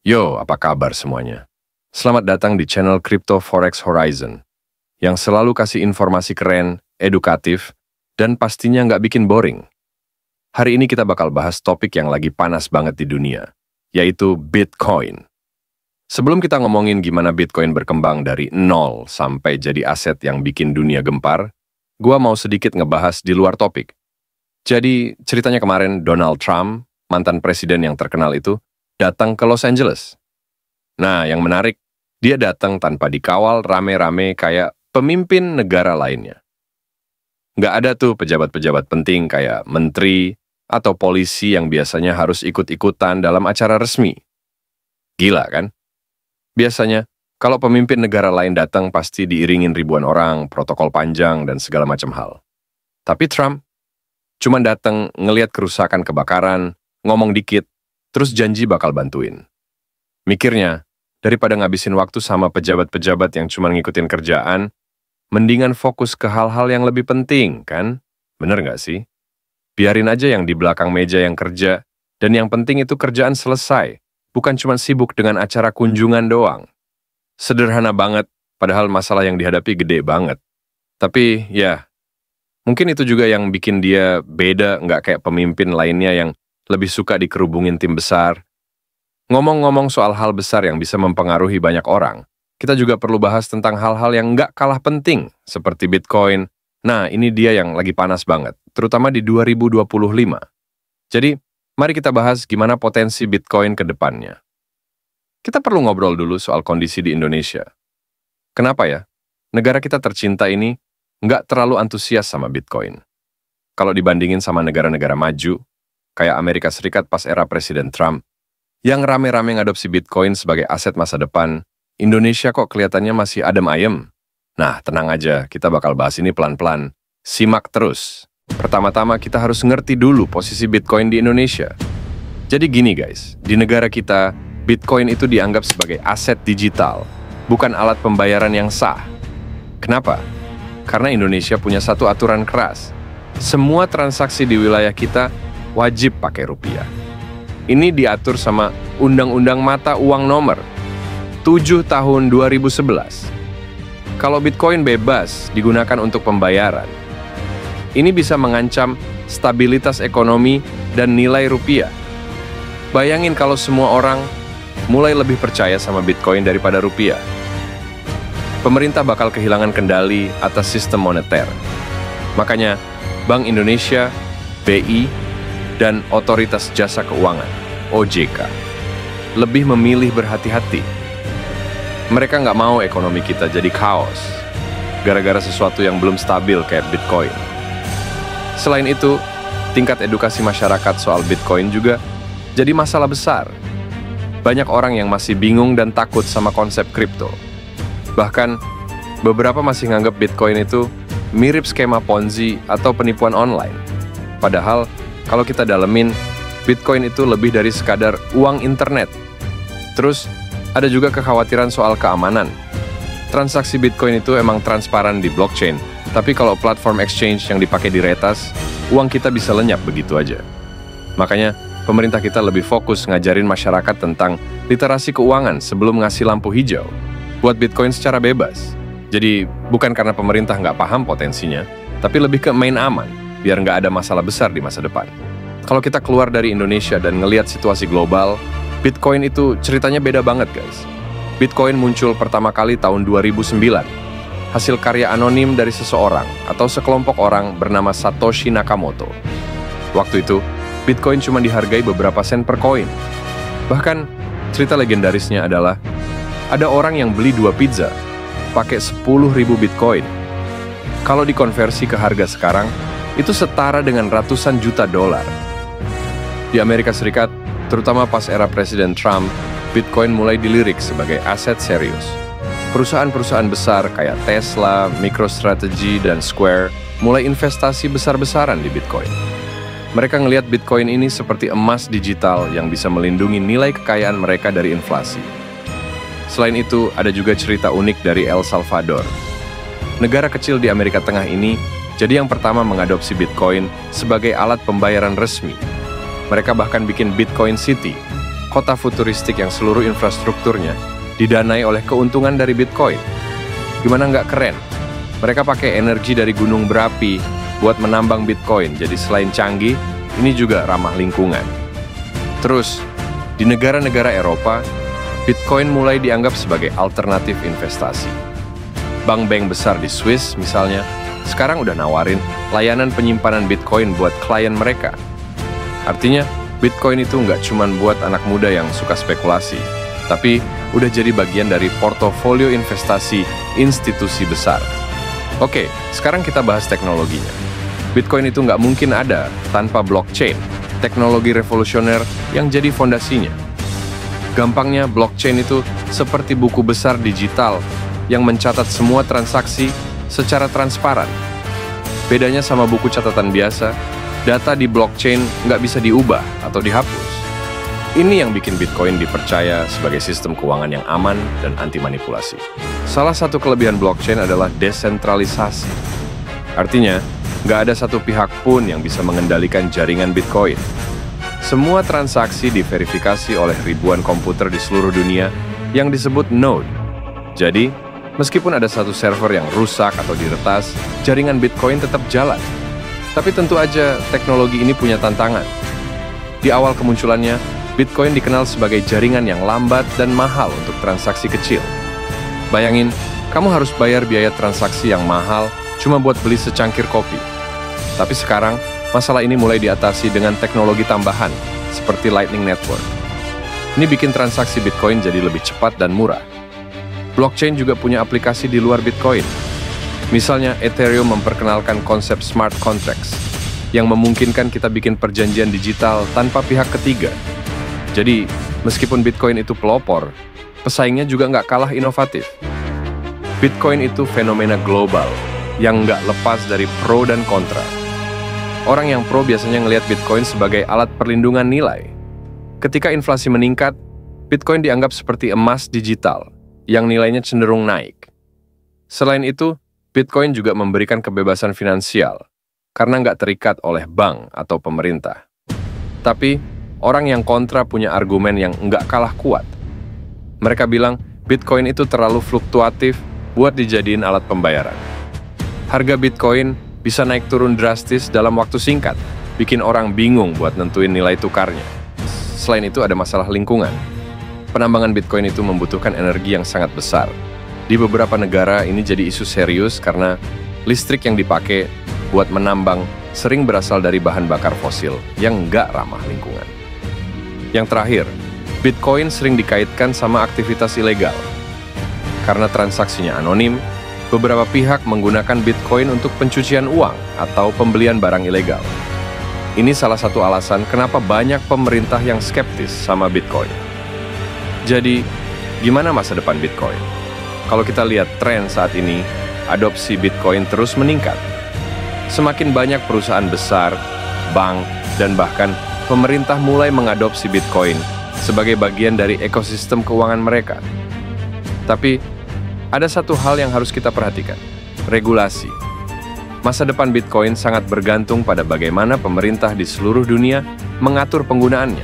Yo, apa kabar semuanya? Selamat datang di channel Crypto Forex Horizon, yang selalu kasih informasi keren, edukatif, dan pastinya nggak bikin boring. Hari ini kita bakal bahas topik yang lagi panas banget di dunia, yaitu Bitcoin. Sebelum kita ngomongin gimana Bitcoin berkembang dari nol sampai jadi aset yang bikin dunia gempar, gua mau sedikit ngebahas di luar topik. Jadi, ceritanya kemarin Donald Trump, mantan presiden yang terkenal itu, datang ke Los Angeles. Nah, yang menarik, dia datang tanpa dikawal rame-rame kayak pemimpin negara lainnya. Nggak ada tuh pejabat-pejabat penting kayak menteri atau polisi yang biasanya harus ikut-ikutan dalam acara resmi. Gila kan? Biasanya, kalau pemimpin negara lain datang pasti diiringin ribuan orang, protokol panjang, dan segala macam hal. Tapi Trump cuma datang ngelihat kerusakan kebakaran, ngomong dikit, terus janji bakal bantuin. Mikirnya, daripada ngabisin waktu sama pejabat-pejabat yang cuma ngikutin kerjaan, mendingan fokus ke hal-hal yang lebih penting, kan? Bener nggak sih? Biarin aja yang di belakang meja yang kerja, dan yang penting itu kerjaan selesai, bukan cuma sibuk dengan acara kunjungan doang. Sederhana banget, padahal masalah yang dihadapi gede banget. Tapi, ya, mungkin itu juga yang bikin dia beda, nggak kayak pemimpin lainnya yang lebih suka dikerubungin tim besar. Ngomong-ngomong soal hal besar yang bisa mempengaruhi banyak orang, kita juga perlu bahas tentang hal-hal yang nggak kalah penting, seperti Bitcoin. Nah, ini dia yang lagi panas banget, terutama di 2025. Jadi, mari kita bahas gimana potensi Bitcoin ke depannya. Kita perlu ngobrol dulu soal kondisi di Indonesia. Kenapa ya? Negara kita tercinta ini nggak terlalu antusias sama Bitcoin. Kalau dibandingin sama negara-negara maju, kayak Amerika Serikat pas era Presiden Trump, yang rame-rame ngadopsi Bitcoin sebagai aset masa depan, Indonesia kok kelihatannya masih adem ayem. Nah, tenang aja, kita bakal bahas ini pelan-pelan. Simak terus. Pertama-tama kita harus ngerti dulu posisi Bitcoin di Indonesia. Jadi gini guys, di negara kita, Bitcoin itu dianggap sebagai aset digital, bukan alat pembayaran yang sah. Kenapa? Karena Indonesia punya satu aturan keras. Semua transaksi di wilayah kita wajib pakai rupiah. Ini diatur sama Undang-Undang Mata Uang Nomor 7 tahun 2011. Kalau Bitcoin bebas digunakan untuk pembayaran, ini bisa mengancam stabilitas ekonomi dan nilai rupiah. Bayangin kalau semua orang mulai lebih percaya sama Bitcoin daripada rupiah. Pemerintah bakal kehilangan kendali atas sistem moneter. Makanya, Bank Indonesia, BI, dan Otoritas Jasa Keuangan, OJK, lebih memilih berhati-hati. Mereka nggak mau ekonomi kita jadi kaos, gara-gara sesuatu yang belum stabil kayak Bitcoin. Selain itu, tingkat edukasi masyarakat soal Bitcoin juga jadi masalah besar. Banyak orang yang masih bingung dan takut sama konsep kripto. Bahkan, beberapa masih nganggap Bitcoin itu mirip skema Ponzi atau penipuan online. Padahal, kalau kita dalemin, Bitcoin itu lebih dari sekadar uang internet. Terus, ada juga kekhawatiran soal keamanan. Transaksi Bitcoin itu emang transparan di blockchain, tapi kalau platform exchange yang dipakai diretas, uang kita bisa lenyap begitu aja. Makanya, pemerintah kita lebih fokus ngajarin masyarakat tentang literasi keuangan sebelum ngasih lampu hijau buat Bitcoin secara bebas. Jadi, bukan karena pemerintah nggak paham potensinya, tapi lebih ke main aman, biar nggak ada masalah besar di masa depan. Kalau kita keluar dari Indonesia dan ngelihat situasi global, Bitcoin itu ceritanya beda banget guys. Bitcoin muncul pertama kali tahun 2009, hasil karya anonim dari seseorang atau sekelompok orang bernama Satoshi Nakamoto. Waktu itu, Bitcoin cuma dihargai beberapa sen per koin. Bahkan, cerita legendarisnya adalah, ada orang yang beli 2 pizza, pakai 10.000 Bitcoin. Kalau dikonversi ke harga sekarang, itu setara dengan ratusan juta dolar. Di Amerika Serikat, terutama pas era Presiden Trump, Bitcoin mulai dilirik sebagai aset serius. Perusahaan-perusahaan besar kayak Tesla, MicroStrategy, dan Square mulai investasi besar-besaran di Bitcoin. Mereka ngelihat Bitcoin ini seperti emas digital yang bisa melindungi nilai kekayaan mereka dari inflasi. Selain itu, ada juga cerita unik dari El Salvador. Negara kecil di Amerika Tengah ini jadi yang pertama mengadopsi Bitcoin sebagai alat pembayaran resmi. Mereka bahkan bikin Bitcoin City, kota futuristik yang seluruh infrastrukturnya didanai oleh keuntungan dari Bitcoin. Gimana nggak keren? Mereka pakai energi dari gunung berapi buat menambang Bitcoin, jadi selain canggih, ini juga ramah lingkungan. Terus, di negara-negara Eropa, Bitcoin mulai dianggap sebagai alternatif investasi. Bank-bank besar di Swiss, misalnya, sekarang udah nawarin layanan penyimpanan Bitcoin buat klien mereka. Artinya, Bitcoin itu nggak cuma buat anak muda yang suka spekulasi, tapi udah jadi bagian dari portofolio investasi institusi besar. Oke, sekarang kita bahas teknologinya. Bitcoin itu nggak mungkin ada tanpa blockchain, teknologi revolusioner yang jadi fondasinya. Gampangnya, blockchain itu seperti buku besar digital yang mencatat semua transaksi secara transparan. Bedanya sama buku catatan biasa, data di blockchain nggak bisa diubah atau dihapus. Ini yang bikin Bitcoin dipercaya sebagai sistem keuangan yang aman dan anti manipulasi. Salah satu kelebihan blockchain adalah desentralisasi. Artinya, nggak ada satu pihak pun yang bisa mengendalikan jaringan Bitcoin. Semua transaksi diverifikasi oleh ribuan komputer di seluruh dunia yang disebut node. Jadi, meskipun ada satu server yang rusak atau diretas, jaringan Bitcoin tetap jalan. Tapi tentu aja teknologi ini punya tantangan. Di awal kemunculannya, Bitcoin dikenal sebagai jaringan yang lambat dan mahal untuk transaksi kecil. Bayangin, kamu harus bayar biaya transaksi yang mahal cuma buat beli secangkir kopi. Tapi sekarang, masalah ini mulai diatasi dengan teknologi tambahan, seperti Lightning Network. Ini bikin transaksi Bitcoin jadi lebih cepat dan murah. Blockchain juga punya aplikasi di luar Bitcoin. Misalnya, Ethereum memperkenalkan konsep smart contracts, yang memungkinkan kita bikin perjanjian digital tanpa pihak ketiga. Jadi, meskipun Bitcoin itu pelopor, pesaingnya juga nggak kalah inovatif. Bitcoin itu fenomena global, yang nggak lepas dari pro dan kontra. Orang yang pro biasanya ngelihat Bitcoin sebagai alat perlindungan nilai. Ketika inflasi meningkat, Bitcoin dianggap seperti emas digital, yang nilainya cenderung naik. Selain itu, Bitcoin juga memberikan kebebasan finansial, karena nggak terikat oleh bank atau pemerintah. Tapi, orang yang kontra punya argumen yang nggak kalah kuat. Mereka bilang, Bitcoin itu terlalu fluktuatif buat dijadiin alat pembayaran. Harga Bitcoin bisa naik turun drastis dalam waktu singkat, bikin orang bingung buat nentuin nilai tukarnya. Selain itu ada masalah lingkungan. Penambangan Bitcoin itu membutuhkan energi yang sangat besar. Di beberapa negara ini jadi isu serius karena listrik yang dipakai buat menambang sering berasal dari bahan bakar fosil yang nggak ramah lingkungan. Yang terakhir, Bitcoin sering dikaitkan sama aktivitas ilegal. Karena transaksinya anonim, beberapa pihak menggunakan Bitcoin untuk pencucian uang atau pembelian barang ilegal. Ini salah satu alasan kenapa banyak pemerintah yang skeptis sama Bitcoin. Jadi, gimana masa depan Bitcoin? Kalau kita lihat tren saat ini, adopsi Bitcoin terus meningkat. Semakin banyak perusahaan besar, bank, dan bahkan pemerintah mulai mengadopsi Bitcoin sebagai bagian dari ekosistem keuangan mereka. Tapi, ada satu hal yang harus kita perhatikan, regulasi. Masa depan Bitcoin sangat bergantung pada bagaimana pemerintah di seluruh dunia mengatur penggunaannya.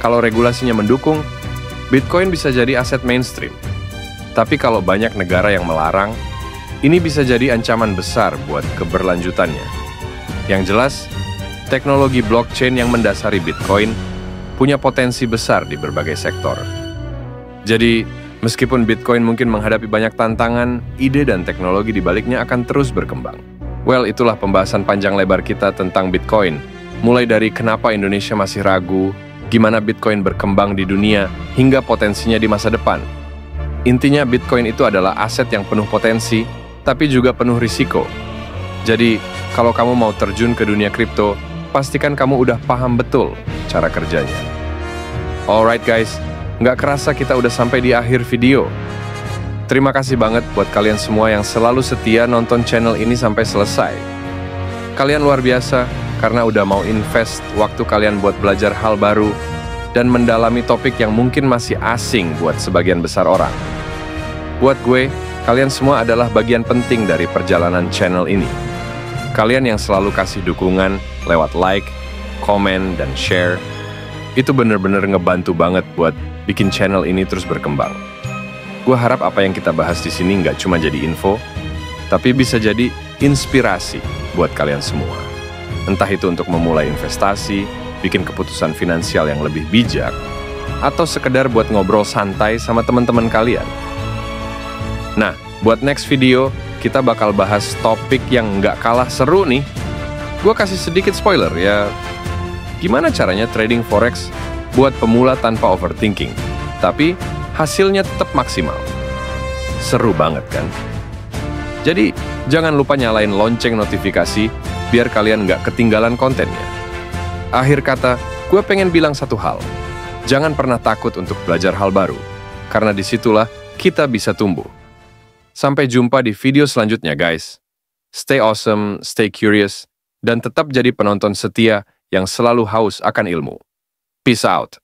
Kalau regulasinya mendukung, Bitcoin bisa jadi aset mainstream. Tapi kalau banyak negara yang melarang, ini bisa jadi ancaman besar buat keberlanjutannya. Yang jelas, teknologi blockchain yang mendasari Bitcoin punya potensi besar di berbagai sektor. Jadi, meskipun Bitcoin mungkin menghadapi banyak tantangan, ide dan teknologi di baliknya akan terus berkembang. Well, itulah pembahasan panjang lebar kita tentang Bitcoin. Mulai dari kenapa Indonesia masih ragu, gimana Bitcoin berkembang di dunia, hingga potensinya di masa depan. Intinya Bitcoin itu adalah aset yang penuh potensi, tapi juga penuh risiko. Jadi, kalau kamu mau terjun ke dunia kripto, pastikan kamu udah paham betul cara kerjanya. Alright guys, nggak kerasa kita udah sampai di akhir video. Terima kasih banget buat kalian semua yang selalu setia nonton channel ini sampai selesai. Kalian luar biasa karena udah mau invest waktu kalian buat belajar hal baru dan mendalami topik yang mungkin masih asing buat sebagian besar orang. Buat gue, kalian semua adalah bagian penting dari perjalanan channel ini. Kalian yang selalu kasih dukungan lewat like, komen, dan share. Itu bener-bener ngebantu banget buat bikin channel ini terus berkembang. Gue harap apa yang kita bahas di sini nggak cuma jadi info, tapi bisa jadi inspirasi buat kalian semua. Entah itu untuk memulai investasi, bikin keputusan finansial yang lebih bijak, atau sekedar buat ngobrol santai sama teman-teman kalian. Nah, buat next video, kita bakal bahas topik yang nggak kalah seru nih. Gue kasih sedikit spoiler ya. Gimana caranya trading forex buat pemula tanpa overthinking, tapi hasilnya tetap maksimal. Seru banget kan? Jadi, jangan lupa nyalain lonceng notifikasi biar kalian nggak ketinggalan kontennya. Akhir kata, gue pengen bilang satu hal. Jangan pernah takut untuk belajar hal baru, karena disitulah kita bisa tumbuh. Sampai jumpa di video selanjutnya, guys. Stay awesome, stay curious, dan tetap jadi penonton setia yang selalu haus akan ilmu. Peace out.